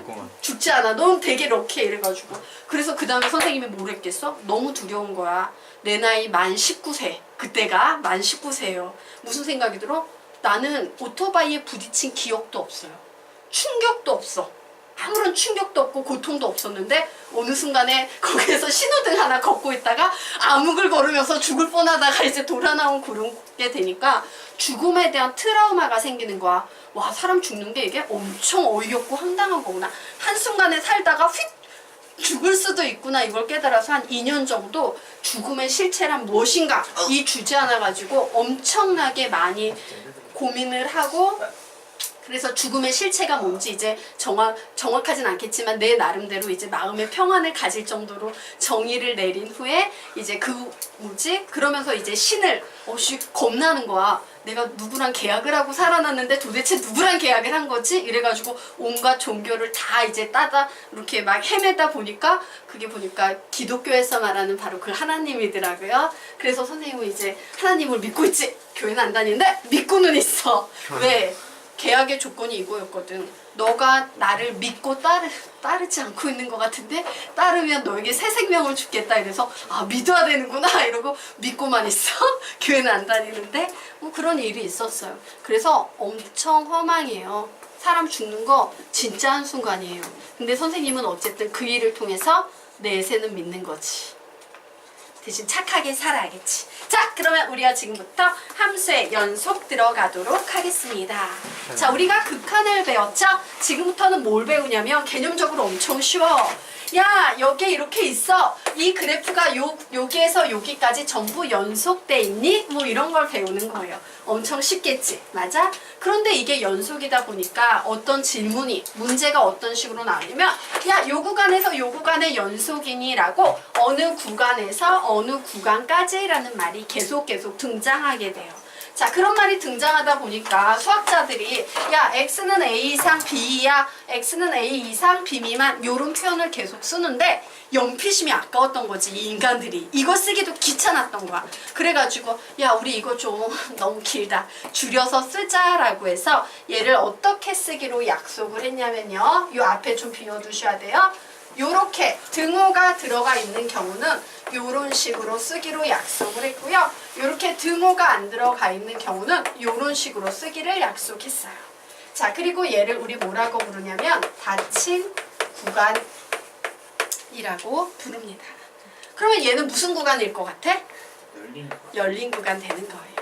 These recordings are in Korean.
죽겠구만. 죽지 않아. 넌 되게 럭키해. 이래가지고. 그래서 그 다음에 선생님이 뭘 했겠어? 너무 두려운 거야. 내 나이 만 19세. 그때가 만 19세예요. 무슨 생각이 들어? 나는 오토바이에 부딪힌 기억도 없어요. 충격도 없어. 아무런 충격도 없고 고통도 없었는데 어느 순간에 거기에서 신호등 하나 걷고 있다가 암흑을 걸으면서 죽을 뻔하다가 이제 돌아 나온 그렇게 되니까 죽음에 대한 트라우마가 생기는 거야. 와, 사람 죽는 게 이게 엄청 어이없고 황당한 거구나. 한순간에 살다가 휙 죽을 수도 있구나. 이걸 깨달아서 한 2년 정도 죽음의 실체란 무엇인가 이 주제 하나 가지고 엄청나게 많이 고민을 하고, 그래서 죽음의 실체가 뭔지 이제 정확하진 않겠지만 내 나름대로 이제 마음의 평안을 가질 정도로 정의를 내린 후에 이제 그러면서 이제 신을 겁나는 거야. 내가 누구랑 계약을 하고 살아났는데 도대체 누구랑 계약을 한 거지? 이래가지고 온갖 종교를 다 이제 따다 이렇게 막 헤매다 보니까 그게 보니까 기독교에서 말하는 바로 그 하나님이더라고요. 그래서 선생님은 이제 하나님을 믿고 있지. 교회는 안 다니는데 믿고는 있어. 왜? 계약의 조건이 이거였거든. 너가 나를 믿고 따르지 않고 있는 것 같은데 따르면 너에게 새 생명을 주겠다. 이래서 아, 믿어야 되는구나 이러고 믿고만 있어. 교회는 안 다니는데 뭐 그런 일이 있었어요. 그래서 엄청 허망해요. 사람 죽는 거 진짜 한순간이에요. 근데 선생님은 어쨌든 그 일을 통해서 내세는 믿는 거지. 대신 착하게 살아야겠지. 자, 그러면 우리가 지금부터 함수의 연속 들어가도록 하겠습니다. 자, 우리가 극한을 배웠죠? 지금부터는 뭘 배우냐면 개념적으로 엄청 쉬워. 야, 여기에 이렇게 있어. 이 그래프가 여기에서 여기까지 전부 연속돼 있니? 뭐 이런 걸 배우는 거예요. 엄청 쉽겠지? 맞아? 그런데 이게 연속이다 보니까 어떤 질문이, 문제가 어떤 식으로 나오냐면 야, 요 구간에서 요 구간의 연속이니? 라고 어느 구간에서 어느 구간까지 라는 말이 계속 등장하게 돼요. 자, 그런 말이 등장하다 보니까 수학자들이 야, x는 a 이상 b야, x는 a 이상 b 미만 요런 표현을 계속 쓰는데 연필심이 아까웠던 거지. 이 인간들이 이거 쓰기도 귀찮았던 거야. 그래가지고 야, 우리 이거 좀 너무 길다, 줄여서 쓰자라고 해서 얘를 어떻게 쓰기로 약속을 했냐면요, 요 앞에 좀 비워두셔야 돼요. 요렇게 등호가 들어가 있는 경우는 요런 식으로 쓰기로 약속을 했고요. 요렇게 등호가 안 들어가 있는 경우는 요런 식으로 쓰기를 약속했어요. 자, 그리고 얘를 우리 뭐라고 부르냐면 닫힌 구간이라고 부릅니다. 그러면 얘는 무슨 구간일 것 같아? 열린 구간 되는 거예요.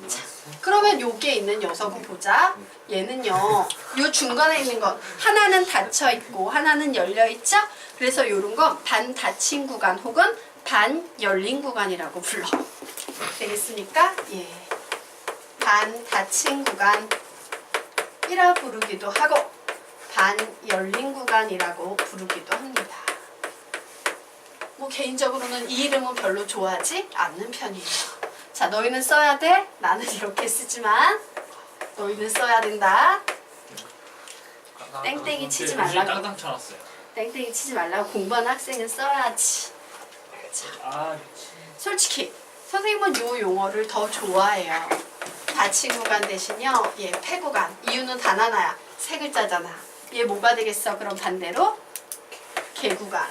자, 그러면 여기에 있는 녀석을 보자. 얘는요, 요 중간에 있는 것 하나는 닫혀 있고 하나는 열려 있죠? 그래서 요런 건 반 닫힌 구간 혹은 반 열린 구간이라고 불러. 되겠습니까? 예. 반 닫힌 구간이라 부르기도 하고 반 열린 구간이라고 부르기도 합니다. 뭐 개인적으로는 이 이름은 별로 좋아하지 않는 편이에요. 자, 너희는 써야 돼. 나는 이렇게 쓰지만 너희는 써야 된다. 땡땡이 치지 말라고. 땅땅 쳐놨어요. 땡땡이 치지 말라고. 공부하는 학생은 써야지. 자, 솔직히 선생님은 이 용어를 더 좋아해요. 닫힌 구간 대신요, 얘 폐구간. 이유는 단 하나야. 세 글자잖아. 얘 뭐가 되겠어? 그럼 반대로 개구간.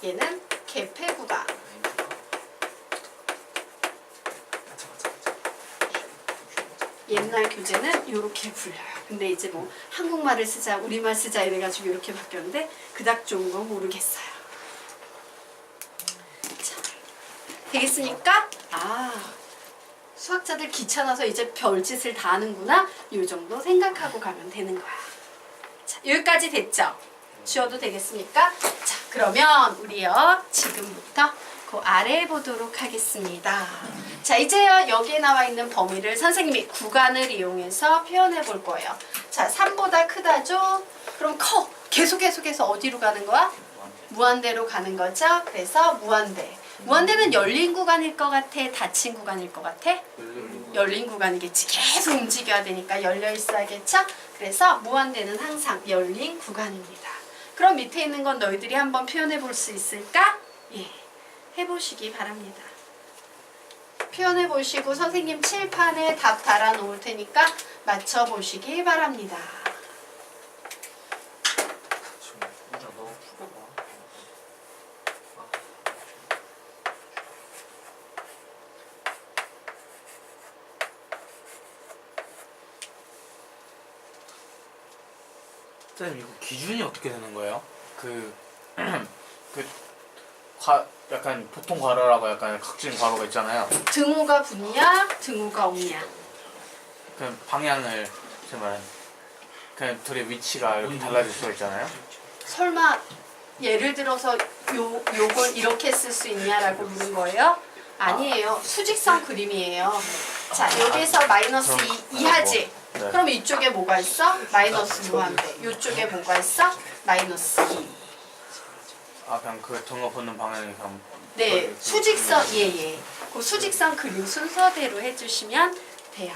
얘는 개폐구간. 옛날 교재는 이렇게 불려요. 근데 이제 뭐 한국말을 쓰자, 우리말 쓰자 이래가지고 이렇게 바뀌었는데 그닥 좋은 건 모르겠어요. 자, 되겠습니까? 아, 수학자들 귀찮아서 이제 별짓을 다 하는구나. 이 정도 생각하고 가면 되는 거야. 자, 여기까지 됐죠? 지워도 되겠습니까? 자, 그러면 우리요 지금부터 그 아래 보도록 하겠습니다. 자, 이제요 여기에 나와 있는 범위를 선생님이 구간을 이용해서 표현해 볼 거예요. 자, 3보다 크다죠? 그럼 커. 계속해서 어디로 가는 거야? 무한대로 가는 거죠? 그래서 무한대. 무한대는 열린 구간일 것 같아? 닫힌 구간일 것 같아? 열린 구간이겠지. 계속 움직여야 되니까 열려 있어야겠죠? 그래서 무한대는 항상 열린 구간입니다. 그럼 밑에 있는 건 너희들이 한번 표현해 볼 수 있을까? 예, 해보시기 바랍니다. 표현해 보시고 선생님 칠판에 답 달아 놓을 테니까 맞춰 보시기 바랍니다. 쌤 이거 기준이 어떻게 되는 거예요? 약간 보통 괄호라고 약간 각진 괄호가 있잖아요. 등호가 붙냐 등호가 없냐. 그 방향을 정말 그냥 둘의 위치가 이렇게 달라질 수가 있잖아요. 설마 예를 들어서 요걸 이렇게 쓸 수 있냐라고 묻는 거예요? 아니에요. 수직선 그림이에요. 자, 여기서 마이너스 2 이하지? 네. 그럼 이쪽에 뭐가 있어? 마이너스 무한대. 이쪽에 뭐가 있어? 마이너스 2. 아 그냥 그 등호 붙는 방향이 그냥 네, 수직선, 예. 그 수직선 그림 순서대로 해주시면 돼요.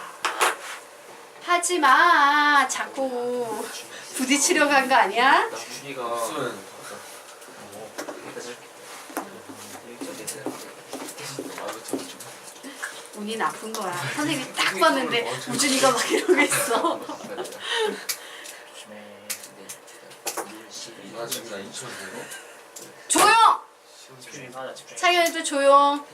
하지 마. 자꾸 부딪히려고 한 거 아니야? 준이가 운이 나쁜 거야. 선생님이 딱 봤는데 우준이가 막 이러고 있어. 나 지금 나 2천 되고 조용! 집중하자 집중. 창현이도 조용.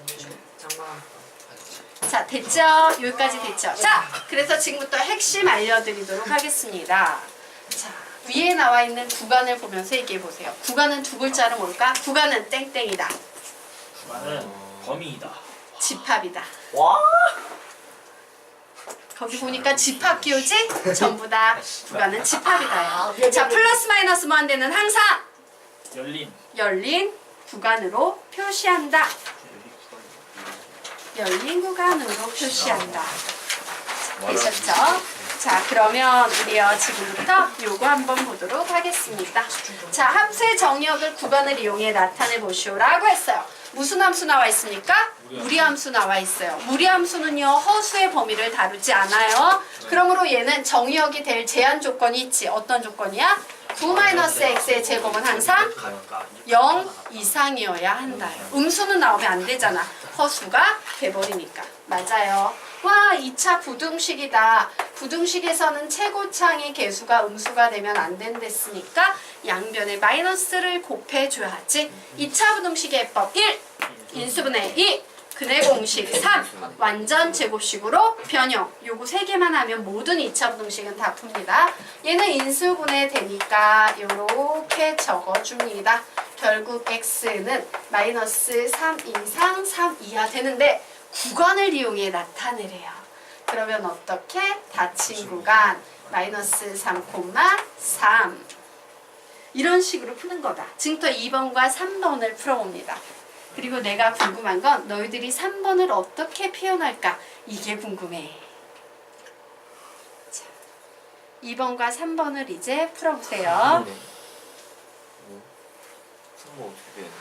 자, 됐죠? 여기까지 됐죠? 자, 그래서 지금부터 핵심 알려드리도록 하겠습니다. 자, 위에 나와 있는 구간을 보면서 얘기해 보세요. 구간은 두 글자로 뭘까? 구간은 땡땡이다. 나는 범위이다. 집합이다. 와. 거기 보니까 집합 기호지? 전부 다 구간은 집합이다요. 자, 플러스 마이너스 무한대는 항상 열린 구간으로 표시한다. 열린 구간으로 표시한다. 되셨죠? 자, 그러면 우리요 지금부터 요거 한번 보도록 하겠습니다. 자, 함수의 정의역을 구간을 이용해 나타내 보시오라고 했어요. 무슨 함수 나와 있습니까? 무리함수 나와 있어요. 무리함수는요 허수의 범위를 다루지 않아요. 그러므로 얘는 정의역이 될 제한 조건이 있지. 어떤 조건이야? 9-x의 제곱은 항상 0 이상이어야 한다요. 음수는 나오면 안 되잖아. 허수가 돼버리니까. 맞아요. 와, 2차 부등식이다. 부등식에서는 최고창의 개수가 음수가 되면 안 된댔으니까 양변에 마이너스를 곱해줘야지. 2차 부등식의 해법 1, 인수분해 2, 근의 공식 3, 완전 제곱식으로 변형. 요거 3개만 하면 모든 2차 부등식은 다 풉니다. 얘는 인수분해 되니까 요렇게 적어줍니다. 결국 x는 마이너스 3 이상 3 이하 되는데 구간을 이용해 나타내래요. 그러면 어떻게? 닫힌 구간 마이너스 3,3 이런 식으로 푸는 거다. 지금부터 2번과 3번을 풀어봅니다. 그리고 내가 궁금한 건 너희들이 3번을 어떻게 표현할까? 이게 궁금해. 자, 2번과 3번을 이제 풀어보세요. 3번 어떻게 돼야 돼?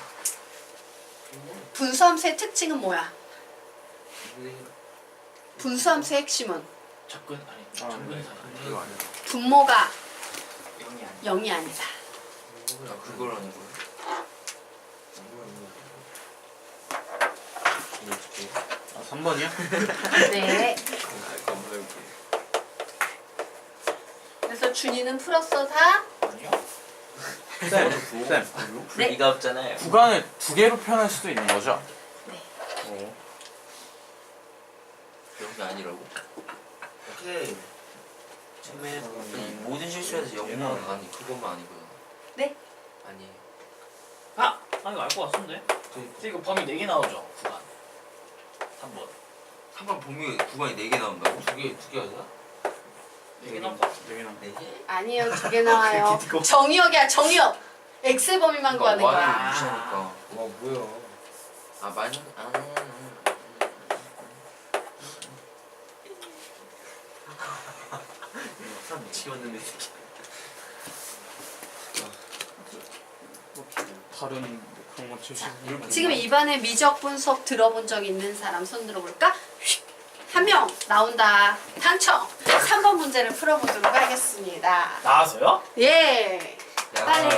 분수함수의 특징은 뭐야? 분수함수의 핵심은 접근 아니 접근이 다른데. 이거 아니야. 분모가 0이 아니야. 0이 아니다. 나 그걸 하는 거야. 어떻게? 아 3번이요? 네. 검색해. 그래서 준이는 풀었어 다? 아니요. 쌤 네. 네가 없잖아요. 구간을 두 개로 표현할 수도 있는 거죠? 네. 그런 게 아니라고. 오케이. 처음에 모든 실수에서 영만 아니 그것만 아니고요. 네? 아니에요. 아 이거 알 것 같은데. 이거 범위 4개 나오죠. 구간. 3번. 3번 범위 구간이 4개 나온다고? 두 개 하자? 4개 나올 것 같은데. 여기는 4개? 아니요, 2개 나와요. 정의역이야, 정의역. X 범위만 구하는 거야. 완전 무시하니까. 와 뭐야? 아 많이 미치겠는데. 다른 그런 거 주시 지금 이번에 미적 분석 들어본 적 있는 사람 손 들어볼까? 한 명 나온다. 당첨. 3번 문제를 풀어보도록 하겠습니다. 나와서요? 예. 빨리.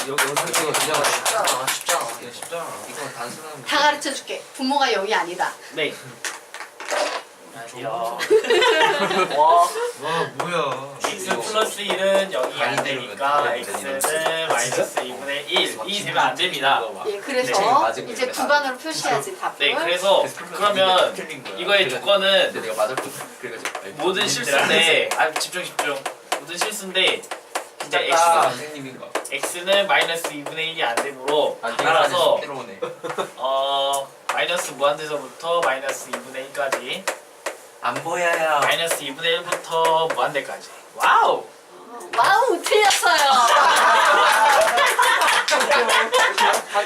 영상 찍어 그냥 쉽잖아. 쉽잖아. 이거 쉽잖아. 이건 단순한. 다 가르쳐 줄게. 분모가 0이 아니다. 네. 아니요. 와 뭐야. x 플러스 1은 0이 안 많이 되니까 때리면 x는 마이너스 2분의 1. 이 되면 안 됩니다. 예, 그래서 네, 이제 구간으로 표시하지 답을. 네, 그래서 그러면 이거의 조건은 근데 내가 맞을 거 그래가지고 모든 실수인데 집중. 모든 실수인데 진짜 아 선생님인가. x는 마이너스 2분의 1이 안 되므로 아 따라서 때려오네. 마이너스 무한대서부터 마이너스 2분의 1까지 안 보여요. 마이너스 2분의 1부터 무한대까지. 와우! 와우, 틀렸어요.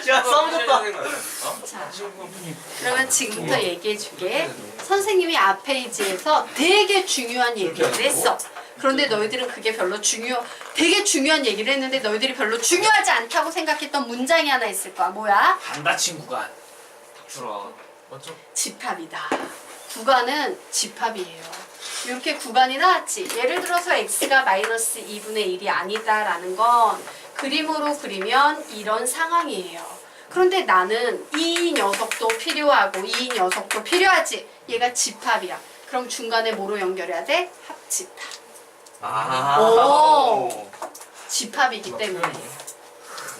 야 싸움졌다. 자, 그러면 지금부터 얘기해줄게. 선생님이 앞 페이지에서 되게 중요한 얘기를 했어. 그런데 너희들은 그게 되게 중요한 얘기를 했는데 너희들이 별로 중요하지 않다고 생각했던 문장이 하나 있을 거야. 뭐야? 안 다친 구간. 주라. 맞죠? 집합이다. 구간은 집합이에요. 이렇게 구간이 나왔지. 예를 들어서 x가 마이너스 2분의 1이 아니다라는 건 그림으로 그리면 이런 상황이에요. 그런데 나는 이 녀석도 필요하고 이 녀석도 필요하지. 얘가 집합이야. 그럼 중간에 뭐로 연결해야 돼? 합집합. 오. 집합이기 때문에.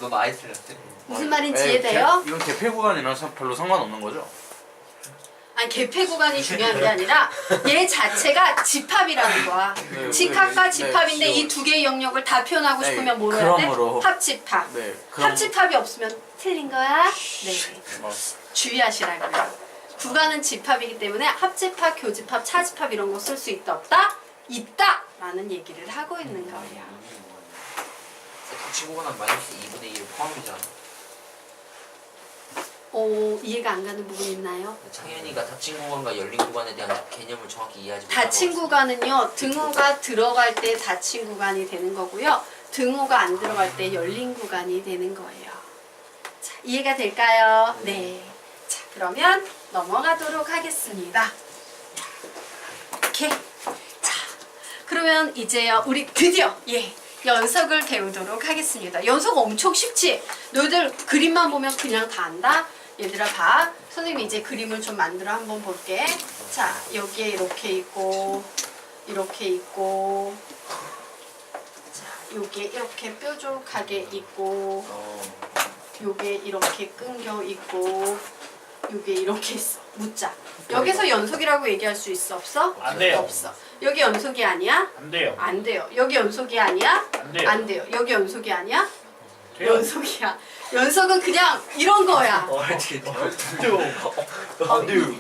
너 나이 틀렸대. 무슨 말인지 에이, 이해돼요? 이건 개폐 구간이랑 별로 상관없는 거죠? 아니 개폐 구간이 중요한 게 아니라 얘 자체가 집합이라는 거야. 직합과 집합인데 이 두 개의 영역을 다 표현하고 싶으면 뭐로 해야 돼? 그러므로. 합집합. 네. 그럼 합집합이 없으면 틀린 거야? 네. 뭐, 주의하시라고요. 구간은 집합이기 때문에 합집합, 교집합, 차집합 이런 거 쓸 수 있다 없다? 있다! 라는 얘기를 하고 있는 거예요. 친구가 마이너스 2분의 1 포함이잖아. 이해가 안 가는 부분 있나요? 창현이가 닫힌 구간과 열린 구간에 대한 개념을 정확히 이해하지 못하고 닫힌 구간은요, 등호가 들어갈 때 닫힌 구간이 되는 거고요. 등호가 안 들어갈 때 열린 구간이 되는 거예요. 자, 이해가 될까요? 네. 자, 그러면 넘어가도록 하겠습니다. 이렇게. 자, 그러면 이제요, 우리 드디어, 연속을 배우도록 하겠습니다. 연속 엄청 쉽지? 너희들 그림만 보면 그냥 다 안다? 얘들아 봐. 선생님이 이제 그림을 좀 만들어 한번 볼게. 자, 여기에 이렇게 있고 이렇게 있고 자, 요게 이렇게 뾰족하게 있고 요게 이렇게 끊겨 있고 요게 이렇게 있어. 묻자. 여기서 연속이라고 얘기할 수 있어? 없어? 안 돼요. 없어. 여기 연속이 아니야? 안 돼요. 안 돼요. 여기 연속이 아니야? 안 돼요. 안 돼요. 여기 연속이 아니야? 돼요. 연속이야. 연속은 그냥 이런 거야. 어떻게 안 돼요.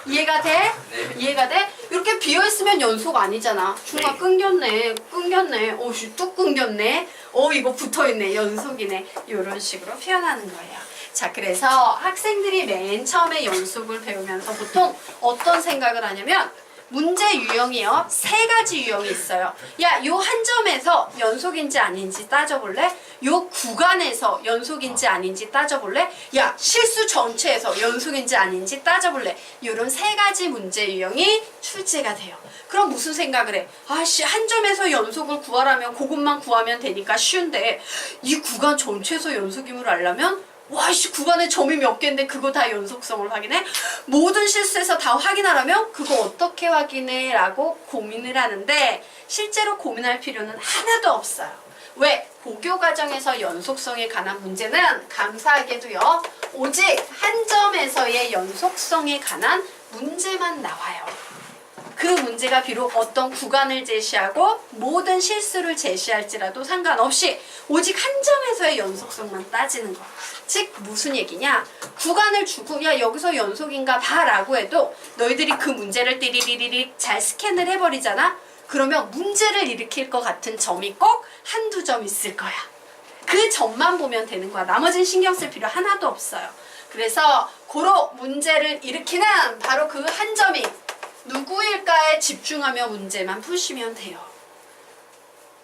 이해가 돼? 네. 이해가 돼? 이렇게 비어있으면 연속 아니잖아. 중간 끊겼네. 오씨 뚝 끊겼네. 이거 붙어있네. 연속이네. 이런 식으로 표현하는 거예요. 자, 그래서 학생들이 맨 처음에 연속을 배우면서 보통 어떤 생각을 하냐면 문제 유형이요. 3가지 유형이 있어요. 야, 요 한 점에서 연속인지 아닌지 따져볼래? 요 구간에서 연속인지 아닌지 따져볼래? 야, 실수 전체에서 연속인지 아닌지 따져볼래? 요런 3가지 문제 유형이 출제가 돼요. 그럼 무슨 생각을 해? 아씨, 한 점에서 연속을 구하라면 그것만 구하면 되니까 쉬운데 이 구간 전체에서 연속임을 알려면 와이씨 구간에 점이 몇 개인데 그거 다 연속성을 확인해? 모든 실수에서 다 확인하라면 그거 어떻게 확인해? 라고 고민을 하는데 실제로 고민할 필요는 하나도 없어요. 왜? 고교 과정에서 연속성에 관한 문제는 감사하게도요. 오직 한 점에서의 연속성에 관한 문제만 나와요. 그 문제가 비록 어떤 구간을 제시하고 모든 실수를 제시할지라도 상관없이 오직 한 점에서의 연속성만 따지는 거. 즉 무슨 얘기냐? 구간을 주고 야 여기서 연속인가 봐 라고 해도 너희들이 그 문제를 띠리리리리 잘 스캔을 해버리잖아? 그러면 문제를 일으킬 것 같은 점이 꼭 한두 점 있을 거야. 그 점만 보면 되는 거야. 나머지는 신경 쓸 필요 하나도 없어요. 그래서 고로 문제를 일으키는 바로 그 한 점이 누구일까에 집중하며 문제만 푸시면 돼요.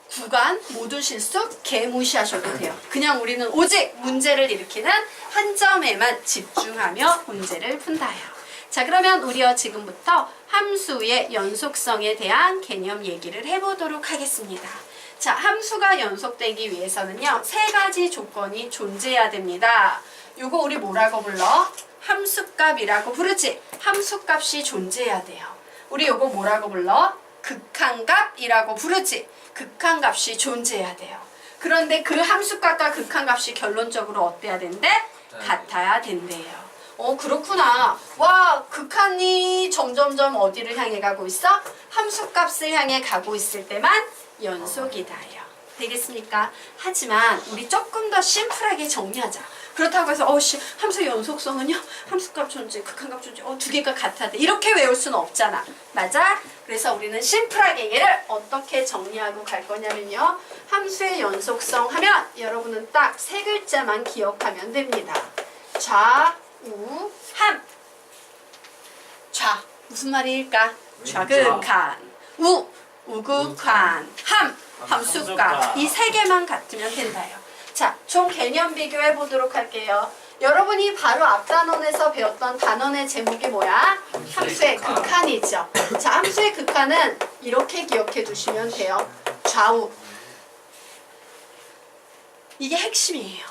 구간, 모든 실수 개무시하셔도 돼요. 그냥 우리는 오직 문제를 일으키는 한 점에만 집중하며 문제를 푼다요. 자, 그러면 우리요 지금부터 함수의 연속성에 대한 개념 얘기를 해보도록 하겠습니다. 자, 함수가 연속되기 위해서는요 3가지 조건이 존재해야 됩니다. 요거 우리 뭐라고 불러? 함수값이라고 부르지? 함수값이 존재해야 돼요. 우리 요거 뭐라고 불러? 극한값이라고 부르지. 극한값이 존재해야 돼요. 그런데 그 함수값과 극한값이 결론적으로 어때야 된대? 같아야 된대요. 그렇구나. 와, 극한이 점점점 어디를 향해 가고 있어? 함수값을 향해 가고 있을 때만 연속이다요. 되겠습니까? 하지만 우리 조금 더 심플하게 정리하자. 그렇다고 해서 함수 연속성은요? 함수값 존재, 극한값 존재, 두 개가 같아야 돼. 이렇게 외울 수는 없잖아. 맞아? 그래서 우리는 심플하게 얘를 어떻게 정리하고 갈 거냐면요. 함수의 연속성 하면 여러분은 딱 세 글자만 기억하면 됩니다. 좌, 우, 함. 좌, 무슨 말일까? 좌극한. 우, 우극한. 함, 함수값. 이 세 개만 같으면 된다요. 자, 총 개념 비교해 보도록 할게요. 여러분이 바로 앞 단원에서 배웠던 단원의 제목이 뭐야? 함수의 극한이죠. 자, 함수의 극한은 이렇게 기억해 두시면 돼요. 좌우. 이게 핵심이에요.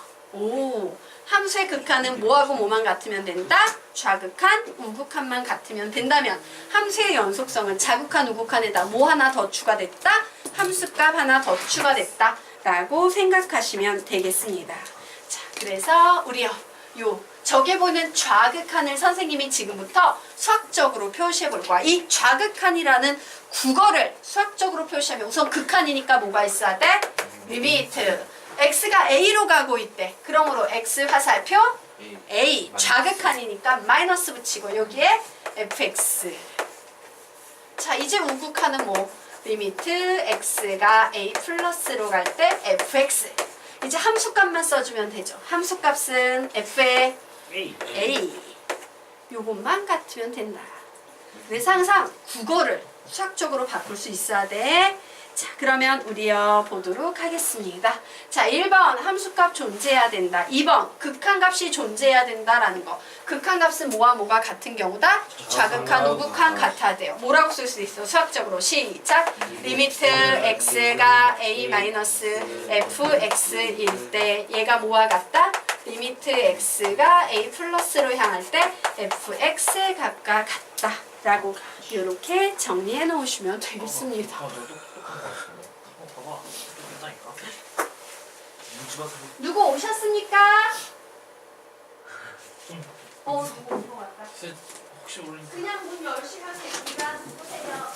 함수의 극한은 뭐하고 뭐만 같으면 된다? 좌극한, 우극한만 같으면 된다면 함수의 연속성은 좌극한, 우극한에다 뭐 하나 더 추가됐다? 함수값 하나 더 추가됐다 라고 생각하시면 되겠습니다. 자, 그래서 우리요 저게 보는 좌극한을 선생님이 지금부터 수학적으로 표시해 볼 거야. 이 좌극한이라는 국어를 수학적으로 표시하면 우선 극한이니까 뭐가 있어야 돼? 리미트. x가 a로 가고 있대. 그러므로 x 화살표 a. 좌극한이니까 마이너스 붙이고 여기에 fx. 자, 이제 우극한은 뭐? 리미트 x가 a 플러스로 갈 때 fx. 이제 함수값만 써주면 되죠. 함수값은 f의 a. 요것만 같으면 된다. 그래서 항상 국어를 수학적으로 바꿀 수 있어야 돼. 자, 그러면 우리요 보도록 하겠습니다. 자, 1번 함수값 존재해야 된다. 2번 극한값이 존재해야 된다라는 거. 극한값은 뭐와 뭐가 같은 경우다? 좌극한, 우극한 같아야 돼요. 뭐라고 쓸 수 있어? 수학적으로 시작. 리미트 x가 a-fx일 때 얘가 뭐와 같다? 리미트 x가 a 플러스로 향할 때 fx 값과 같다 라고 이렇게 정리해 놓으시면 되겠습니다. 봐봐. 된다니까. 누구 오셨습니까? 누구 온 것 같다. 혹시 우리 그냥 문 열시면 됩니다. 누구세요?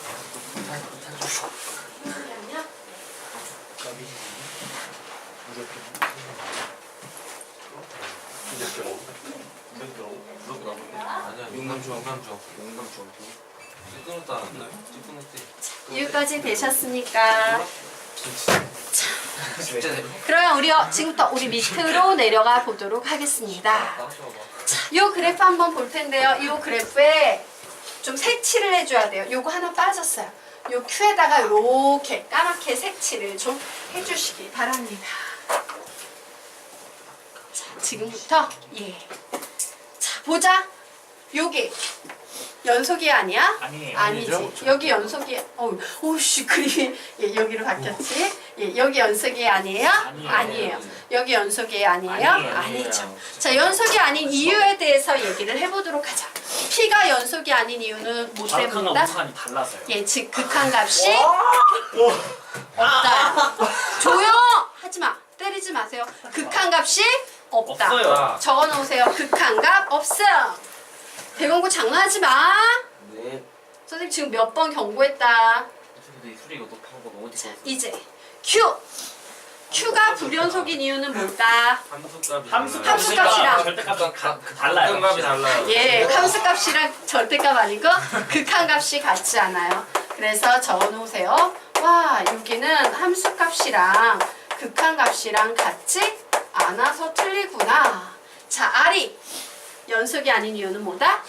누구냐면 아니야, 용감주왕. 여기까지 되셨습니까? 그러면 우리요 지금부터 우리 밑으로 내려가 보도록 하겠습니다. 자, 요 그래프 한번 볼 텐데요. 요 그래프에 좀 색칠을 해줘야 돼요. 요거 하나 빠졌어요. 요 Q에다가 이렇게 까맣게 색칠을 좀 해주시기 바랍니다. 자, 지금부터 자, 보자. 요게 연속이 아니야? 아니에요. 아니지. 여기 연속이 오씨 그림이 여기로 바뀌었지. 여기 연속이 아니에요? 아니에요. 여기 연속이 아니에요? 아니죠. 자, 연속이 아닌 이유에 대해서 얘기를 해보도록 하자. P가 연속이 아닌 이유는 뭐 때문이다? 우극한이 달라서요. 즉 극한값이 없다. 조용! 하지마. 때리지 마세요. 극한값이 없다. 없어요. 적어놓으세요. 극한값 없음. 대공부 장난하지 마. 네. 선생님 지금 몇 번 경고했다. 근데 술이 이거 높은 거 너무 자, 이제 Q가 불연속인 이유는 뭘까? 함수값이랑 절대값이 달라요. 극한값이 달라요. 함수값이랑 절대값 아니고 극한값이 같지 않아요. 그래서 적어놓으세요. 와, 여기는 함수값이랑 극한값이랑 같지 않아서 틀리구나. 자, R이 연속이 아닌 이유는 뭐다?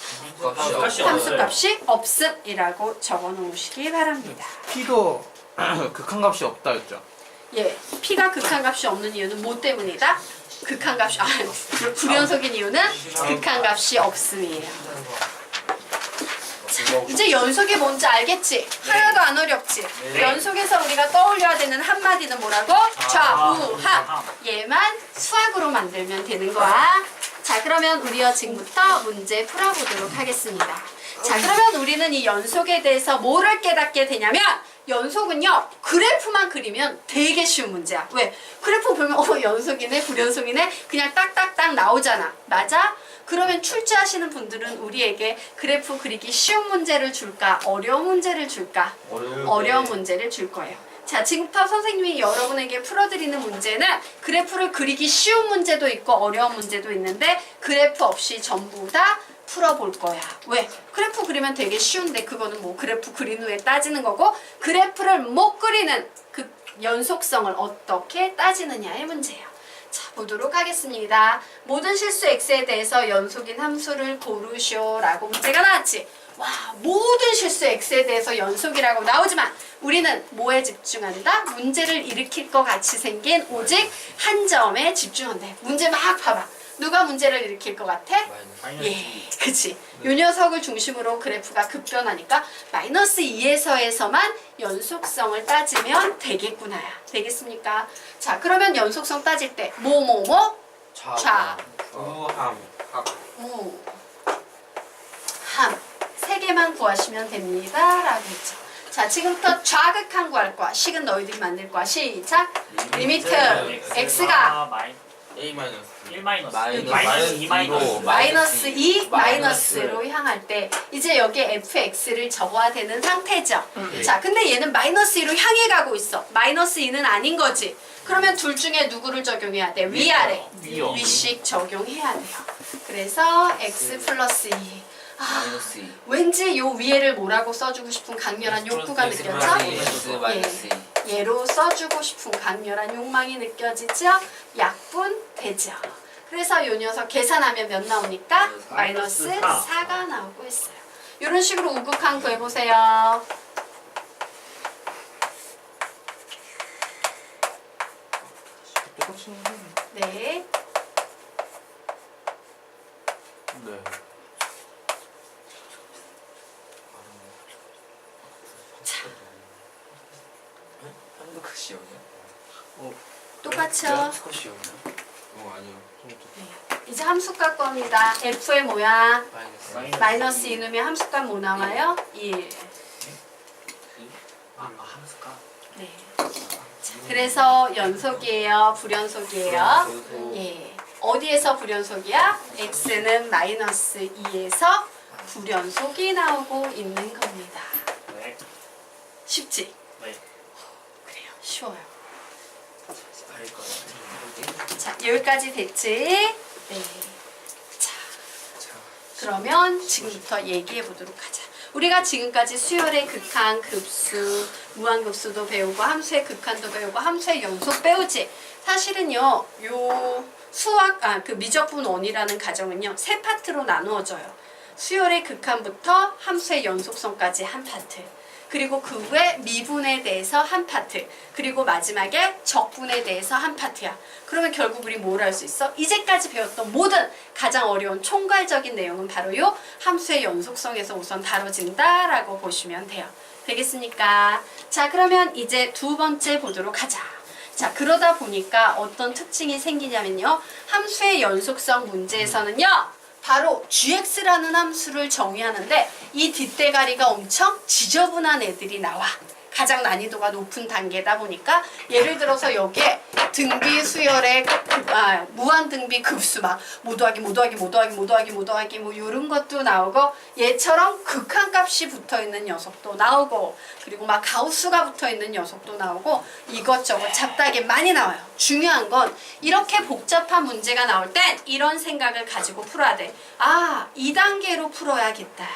함수값이 없음이라고 적어놓으시기 바랍니다. P도 극한값이 없다였죠. P가 극한값이 없는 이유는 뭐 때문이다? 극한값이 불연속인 이유는 극한값이 없음이에요. 자, 이제 연속이 뭔지 알겠지? 하나도 안 어렵지? 연속에서 우리가 떠올려야 되는 한마디는 뭐라고? 좌우함. 얘만 수학으로 만들면 되는 거야. 자, 그러면 우리요 지금부터 문제 풀어보도록 하겠습니다. 자, 그러면 우리는 이 연속에 대해서 뭐를 깨닫게 되냐면 연속은요 그래프만 그리면 되게 쉬운 문제야. 왜? 그래프 보면 연속이네 불연속이네 그냥 딱딱딱 나오잖아. 맞아? 그러면 출제하시는 분들은 우리에게 그래프 그리기 쉬운 문제를 줄까 어려운 문제를 줄까? 어려운 문제를 줄 거예요. 자, 지금부터 선생님이 여러분에게 풀어드리는 문제는 그래프를 그리기 쉬운 문제도 있고 어려운 문제도 있는데 그래프 없이 전부 다 풀어볼 거야. 왜? 그래프 그리면 되게 쉬운데 그거는 뭐 그래프 그린 후에 따지는 거고 그래프를 못 그리는 그 연속성을 어떻게 따지느냐의 문제예요. 자, 보도록 하겠습니다. 모든 실수 x에 대해서 연속인 함수를 고르쇼라고 문제가 나왔지. 와, 모든 실수 x에 대해서 연속이라고 나오지만 우리는 뭐에 집중한다? 문제를 일으킬 것 같이 생긴 오직 한 점에 집중한대. 문제 막 봐봐. 누가 문제를 일으킬 것 같아? 예, 그치. 요 녀석을 중심으로 그래프가 급변하니까 마이너스 2에서에서만 연속성을 따지면 되겠구나야. 되겠습니까? 자, 그러면 연속성 따질 때 자, 함. 세 개만 구하시면 됩니다. 라고 했죠. 자, 지금부터 좌극한 구할 거야. 식은 너희들이 만들 거야. 시작. 리미트 x가 A 마이너스 1 마이너스 마이너스 2 마이너스 마이너스 2 마이너스. 마이너스로 향할 때 이제 여기에 fx를 적어야 되는 상태죠. 네. 자, 근데 얘는 마이너스 2로 향해 가고 있어. 마이너스 2는 아닌 거지. 그러면 둘 중에 누구를 적용해야 돼? 위아래. 위요. 위씩 적용해야 돼요. 그래서 x 플러스 2. 마이너스 2 왠지 요 위에를 뭐라고 써주고 싶은 강렬한 욕구가 X 느껴져? 마이너스 2 얘로 써주고 싶은 강렬한 욕망이 느껴지죠? 약분되죠. 그래서 요 녀석 계산하면 몇 나오니까? 마이너스 4가 나오고 있어요. 이런 식으로 우극한 구해보세요. 네. 네. 한국 시험이야? 똑같죠? 스코 시험이야? 아니요 이제 함수값 겁니다. f의 뭐야? 마이너스 마이너스 2 넣으면 함수값 뭐 나와요? 1. 함수가 네. 자, 그래서 연속이에요? 불연속이에요? 예. 어디에서 불연속이야? x는 마이너스 2에서 불연속이 나오고 있는 겁니다. 네. 쉽지? 네. 그래요. 쉬워요. 알것 같아 자, 여기까지 됐지? 네. 자, 그러면 지금부터 얘기해 보도록 하자. 우리가 지금까지 수열의 극한, 급수, 무한급수도 배우고 함수의 극한도 배우고 함수의 연속 배우지. 사실은요, 요 수학, 그 미적분 원이라는 가정은요, 세 파트로 나누어져요. 수열의 극한부터 함수의 연속성까지 한 파트. 그리고 그 후에 미분에 대해서 한 파트. 그리고 마지막에 적분에 대해서 한 파트야. 그러면 결국 우리 뭘 할 수 있어? 이제까지 배웠던 모든 가장 어려운 총괄적인 내용은 바로 요 함수의 연속성에서 우선 다뤄진다라고 보시면 돼요. 되겠습니까? 자, 그러면 이제 두 번째 보도록 하자. 자, 그러다 보니까 어떤 특징이 생기냐면요. 함수의 연속성 문제에서는요. 바로 gx라는 함수를 정의하는데 이 뒷대가리가 엄청 지저분한 애들이 나와. 가장 난이도가 높은 단계다 보니까 예를 들어서 여기에 등비 수열의 무한 등비 급수 막 뭐 더하기 뭐 이런 것도 나오고 얘처럼 극한값이 붙어있는 녀석도 나오고 그리고 막 가우스가 붙어있는 녀석도 나오고 이것저것 잡다하게 많이 나와요. 중요한 건 이렇게 복잡한 문제가 나올 땐 이런 생각을 가지고 풀어야 돼. 아, 2단계로 풀어야겠다.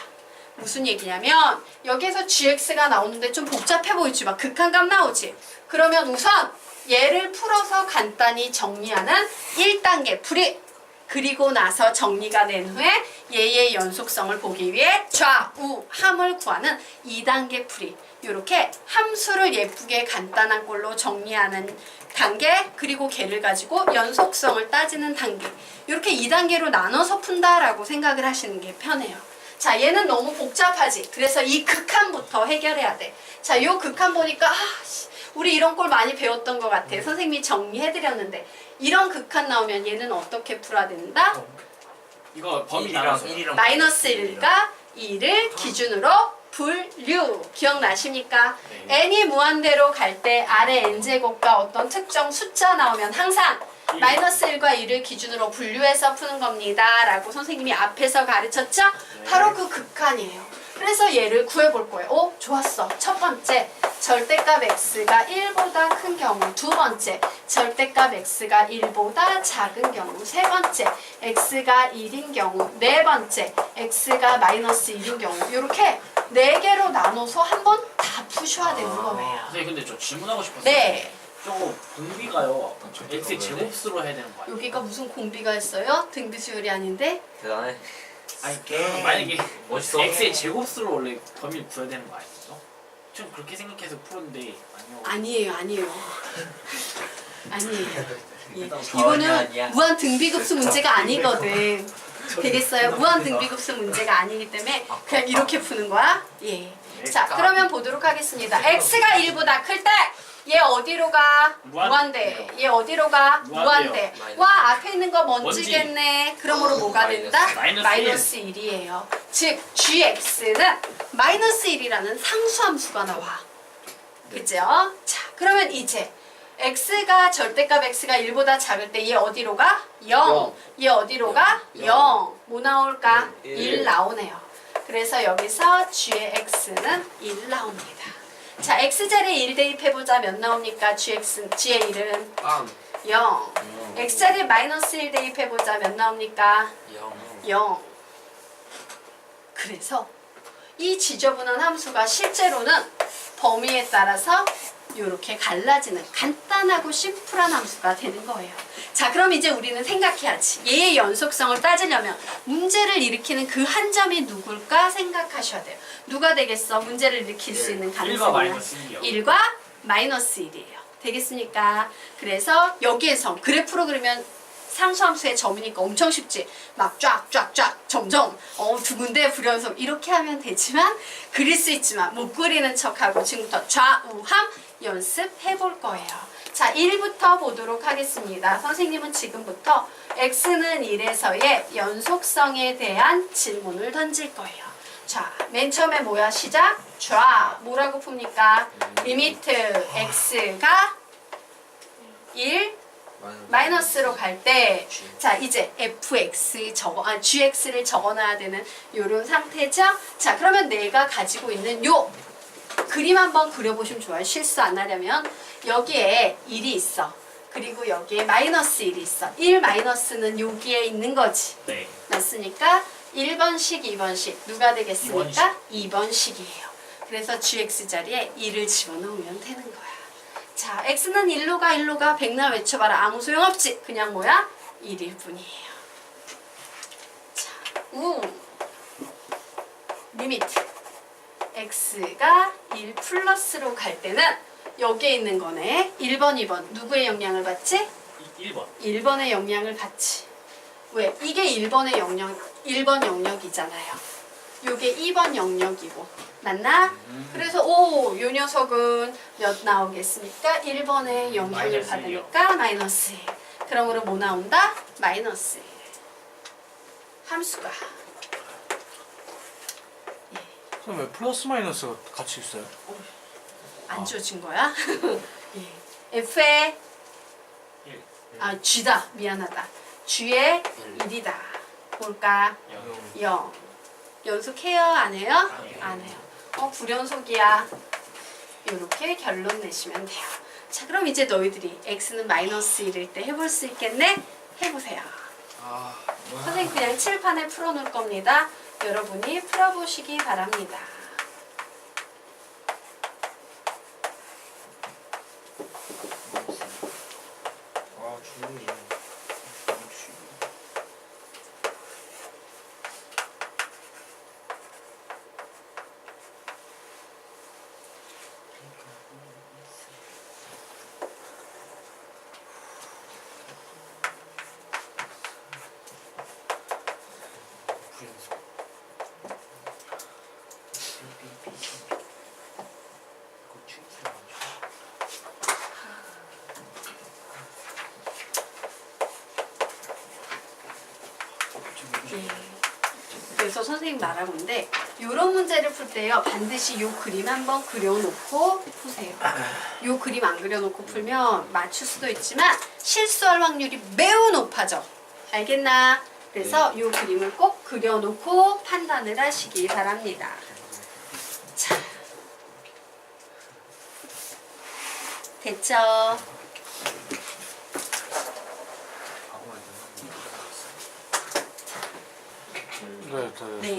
무슨 얘기냐면 여기에서 gx가 나오는데 좀 복잡해 보이지? 막 극한값 나오지? 그러면 우선 얘를 풀어서 간단히 정리하는 1단계 풀이 그리고 나서 정리가 된 후에 얘의 연속성을 보기 위해 좌우함을 구하는 2단계 풀이 이렇게 함수를 예쁘게 간단한 꼴로 정리하는 단계 그리고 걔를 가지고 연속성을 따지는 단계 이렇게 2단계로 나눠서 푼다라고 생각을 하시는 게 편해요. 자, 얘는 너무 복잡하지. 그래서 이 극한부터 해결해야 돼. 자, 요 극한 보니까 우리 이런 꼴 많이 배웠던 것 같아. 선생님이 정리해드렸는데 이런 극한 나오면 얘는 어떻게 풀어야 된다? 이거 범위 1이랑 나눠서 1이랑 마이너스 1과 2를 기준으로 분류. 기억나십니까? 네. n이 무한대로 갈 때 아래 n제곱과 어떤 특정 숫자 나오면 항상 마이너스 1과 2를 기준으로 분류해서 푸는 겁니다. 라고 선생님이 앞에서 가르쳤죠? 바로 그 극한이에요. 그래서 얘를 구해볼 거예요. 오, 좋았어. 첫 번째, 절대값 x가 1보다 큰 경우. 두 번째, 절대값 x가 1보다 작은 경우. 세 번째, x가 1인 경우. 네 번째, x가 마이너스 1인 경우. 이렇게 네 개로 나눠서 한번 다 푸셔야 되는 거예요. 선생님 근데 저 질문하고 싶었어요. 네. 저거 공비가요. x의 제곱수로 해야 되는 거 아니에요? 여기가 무슨 공비가 있어요? 등비수열이 아닌데? 대단해. 아니 만약에 멋있어. x의 제곱수로 원래 범위를 구해야 되는 거 아니죠? 전 그렇게 생각해서 풀었는데 아니요. 아니에요. 아니에요. 예. 전혀 이거는 아니야. 무한 등비급수 문제가 아니거든. 되겠어요? 무한 등비급수 문제가 아니기 때문에 그냥 이렇게 푸는 거야. 예. 자, 그러면 보도록 하겠습니다. x가 1보다 클 때 얘 어디로 가? 무한대. 얘 어디로 가? 무한대. 마이너스. 와, 앞에 있는 거 먼지겠네. 그러므로 뭐가 된다? 마이너스 마이너스 1이에요. 즉, gx는 마이너스 1이라는 상수함수가 나와. 그죠? 자, 그러면 이제 x가 절대값 x가 1보다 작을 때 얘 어디로 가? 0. 얘 어디로 가? 0. 뭐 나올까? 1 나오네요. 그래서 여기서 g의 x는 1 나옵니다. 자, x자리에 1 대입해보자. 몇 나옵니까? g의 1은 빵. 0. x자리에 마이너스 1 대입해보자. 몇 나옵니까? 0. 그래서 이 지저분한 함수가 실제로는 범위에 따라서 이렇게 갈라지는 간단하고 심플한 함수가 되는 거예요. 자, 그럼 이제 우리는 생각해야지. 얘의 연속성을 따지려면 문제를 일으키는 그 한 점이 누굴까 생각하셔야 돼요. 누가 되겠어? 문제를 일으킬 수 있는 1과 가능성이 마이너스 1이요. 1과 마이너스 1이에요. 되겠습니까? 그래서 여기에서 그래프로 그리면 상수함수의 점이니까 엄청 쉽지. 막 쫙쫙쫙 점점 두 군데 불연속 이렇게 하면 되지만 그릴 수 있지만 못 그리는 척하고 지금부터 좌우함 연습해 볼 거예요. 자, 1부터 보도록 하겠습니다. 선생님은 지금부터 x는 1에서의 연속성에 대한 질문을 던질 거예요. 자, 맨 처음에 뭐야? 시작. 좌. 뭐라고 풉니까? 리미트 x가 1 마이너스로 갈 때, 자, 이제 fx gx를 적어놔야 되는 요런 상태죠? 자, 그러면 내가 가지고 있는 요 그림 한번 그려보시면 좋아요. 실수 안 하려면 여기에 1이 있어. 그리고 여기에 마이너스 1이 있어. 1 마이너스는 여기에 있는 거지. 네. 맞습니까? 1번씩, 2번씩 누가 되겠습니까? 2번씩이에요. 그래서 gx 자리에 2를 집어넣으면 되는 거야. 자, x는 1로 가, 1로 가. 백날 외쳐봐라. 아무 소용없지. 그냥 뭐야? 1일 뿐이에요. 자, 리미트 x가 1 플러스로 갈 때는 여기에 있는 거네. 1번, 2번. 누구의 영향을 받지? 1번. 1번의 영향을 받지. 왜? 이게 1번의 영역, 1번 영역이잖아요. 요게 2번 영역이고. 맞나? 그래서 요 녀석은 몇 나오겠습니까? 1번의 영향을 마이너스 받으니까 마이너스 1. 그러므로 뭐 나온다? 마이너스 1. 함수가. 그럼 왜 플러스 마이너스가 같이 있어요? 안 지워진 거야? 예. F의 G다. 미안하다. G의 1이다. 뭘까? 0. 연속해요? 안 해요? 안 해요. 불연속이야. 이렇게 결론 내시면 돼요. 자, 그럼 이제 너희들이 x는 마이너스 1일 때 해볼 수 있겠네? 해보세요. 선생님 그냥 칠판에 풀어놓을 겁니다. 여러분이 풀어보시기 바랍니다. 그래서 선생님 말하건데 이런 문제를 풀 때요 반드시 요 그림 한번 그려놓고 푸세요. 요 그림 안 그려놓고 풀면 맞출 수도 있지만 실수할 확률이 매우 높아져. 알겠나? 그래서 요 그림을 꼭 그려놓고 판단을 하시기 바랍니다. 자, 됐죠? 네, 네. 네.